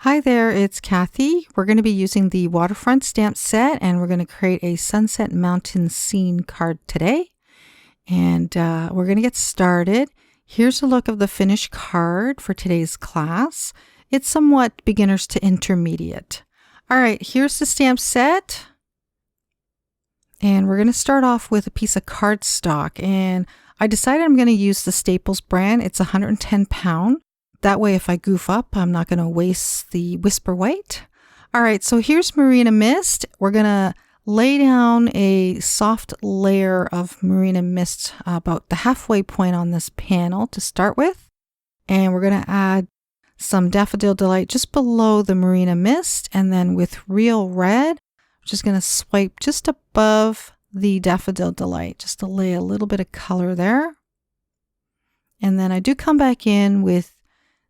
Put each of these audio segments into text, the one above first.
Hi there, it's Kathie. We're going to be using the Waterfront stamp set and we're going to create a sunset mountain scene card today. And we're going to get started. Here's a look of the finished card for today's class. It's somewhat beginners to intermediate. All right, here's the stamp set. And we're going to start off with a piece of cardstock. And I decided I'm going to use the Staples brand. It's 110 pound. That way, if I goof up, I'm not going to waste the whisper white. All right, so here's Marina Mist. We're going to lay down a soft layer of Marina Mist about the halfway point on this panel to start with. And we're going to add some Daffodil Delight just below the Marina Mist. And then with Real Red, I'm just going to swipe just above the Daffodil Delight, just to lay a little bit of color there. And then I do come back in with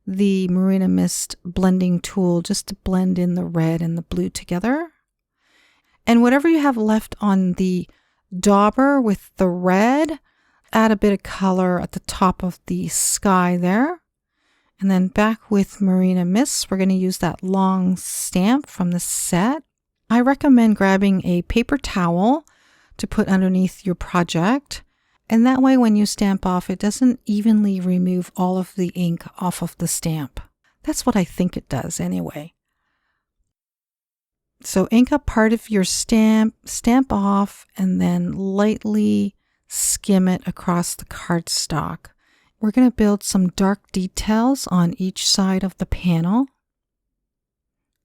the Marina Mist blending tool just to blend in the red and the blue together. And whatever you have left on the dauber with the red, add a bit of color at the top of the sky there. And then back with Marina Mist, we're going to use that long stamp from the set. I recommend grabbing a paper towel to put underneath your project. And that way, when you stamp off, it doesn't evenly remove all of the ink off of the stamp. That's what I think it does anyway. So ink up part of your stamp off, and then lightly skim it across the cardstock. We're going to build some dark details on each side of the panel.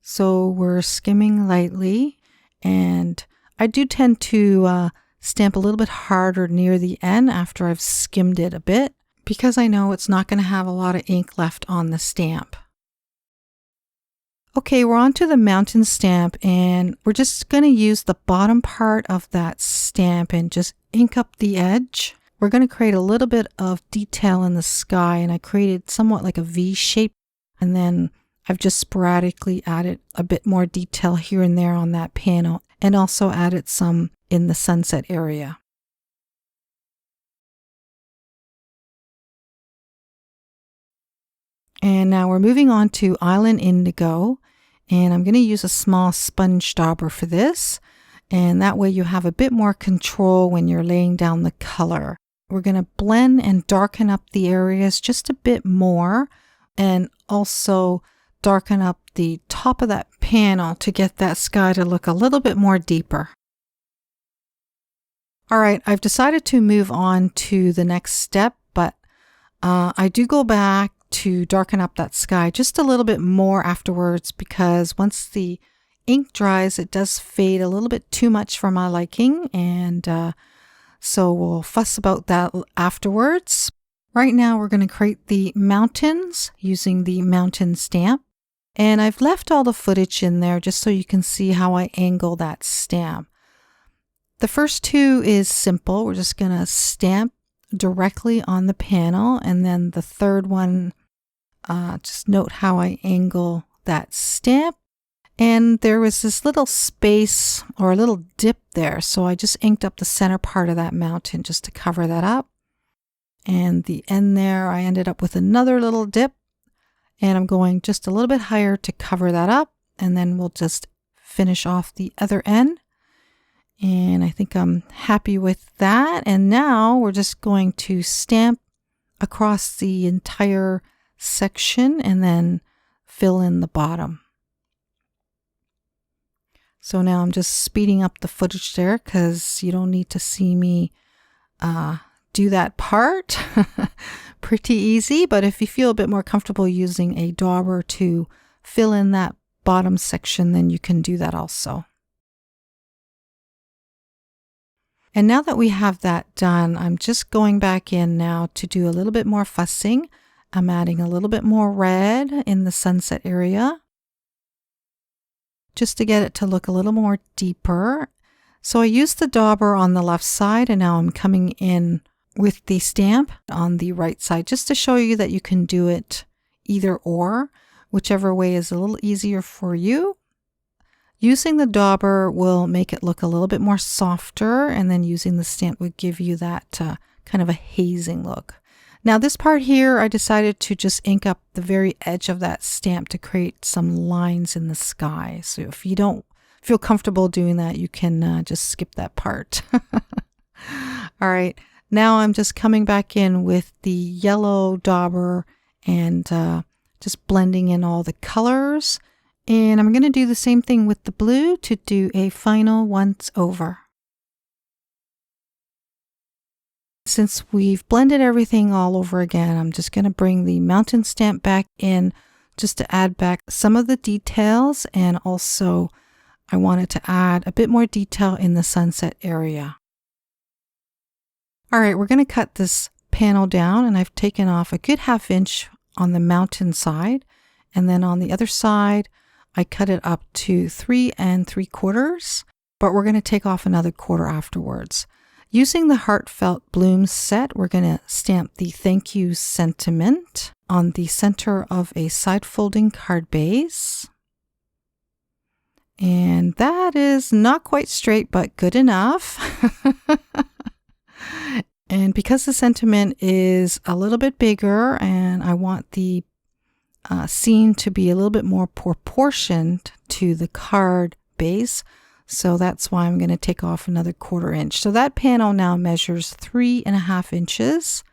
So we're skimming lightly, and I do tend to stamp a little bit harder near the end after I've skimmed it a bit, because I know it's not going to have a lot of ink left on the stamp. Okay, we're on to the mountain stamp, and we're just going to use the bottom part of that stamp and just ink up the edge. We're going to create a little bit of detail in the sky, and I created somewhat like a V shape, and then I've just sporadically added a bit more detail here and there on that panel, and also added some in the sunset area. And now we're moving on to Island Indigo, and I'm going to use a small sponge dauber for this, and that way you have a bit more control when you're laying down the color. We're going to blend and darken up the areas just a bit more, and also darken up the top of that panel to get that sky to look a little bit more deeper. All right, I've decided to move on to the next step, but I do go back to darken up that sky just a little bit more afterwards, because once the ink dries, it does fade a little bit too much for my liking, and so we'll fuss about that afterwards. Right now, we're going to create the mountains using the mountain stamp, and I've left all the footage in there just so you can see how I angle that stamp. The first two is simple. We're just going to stamp directly on the panel. And then the third one, just note how I angle that stamp. And there was this little space or a little dip there. So I just inked up the center part of that mountain just to cover that up. And the end there, I ended up with another little dip. And I'm going just a little bit higher to cover that up. And then we'll just finish off the other end. And I think I'm happy with that. And now we're just going to stamp across the entire section and then fill in the bottom. So now I'm just speeding up the footage there because you don't need to see me do that part. Pretty easy, but if you feel a bit more comfortable using a dauber to fill in that bottom section, then you can do that also. And now that we have that done, I'm just going back in now to do a little bit more fussing. I'm adding a little bit more red in the sunset area, just to get it to look a little more deeper. So I used the dauber on the left side, and now I'm coming in with the stamp on the right side, just to show you that you can do it either or, whichever way is a little easier for you. Using the dauber will make it look a little bit more softer, and then using the stamp would give you that kind of a hazing look. Now this part here, I decided to just ink up the very edge of that stamp to create some lines in the sky. So if you don't feel comfortable doing that, you can just skip that part. All right, now I'm just coming back in with the yellow dauber and just blending in all the colors. And I'm going to do the same thing with the blue to do a final once over. Since we've blended everything all over again, I'm just going to bring the mountain stamp back in just to add back some of the details, and also I wanted to add a bit more detail in the sunset area. All right, we're going to cut this panel down, and I've taken off a good 1/2 inch on the mountain side, and then on the other side I cut it up to 3 3/4, but we're going to take off another 1/4 afterwards. Using the Heartfelt Blooms set, we're going to stamp the thank you sentiment on the center of a side folding card base. And that is not quite straight, but good enough. And because the sentiment is a little bit bigger and I want the scene to be a little bit more proportioned to the card base, so that's why I'm going to take off another 1/4 inch. So that panel now measures 3 1/2 inches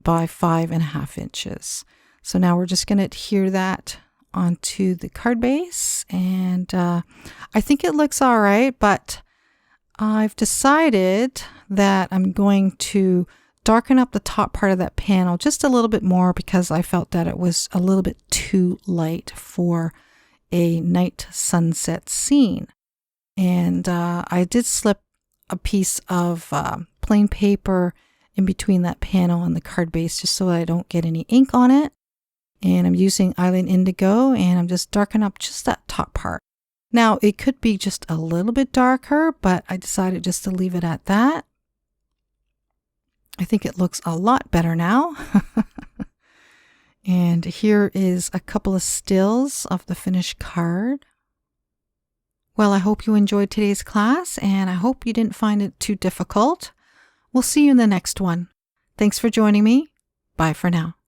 by 5 1/2 inches. So now we're just going to adhere that onto the card base, and I think it looks all right, but I've decided that I'm going to darken up the top part of that panel just a little bit more because I felt that it was a little bit too light for a night sunset scene. And I did slip a piece of plain paper in between that panel and the card base just so that I don't get any ink on it. And I'm using Island Indigo, and I'm just darkening up just that top part. Now, it could be just a little bit darker, but I decided just to leave it at that. I think it looks a lot better now. And here is a couple of stills of the finished card. Well, I hope you enjoyed today's class, and I hope you didn't find it too difficult. We'll see you in the next one. Thanks for joining me. Bye for now.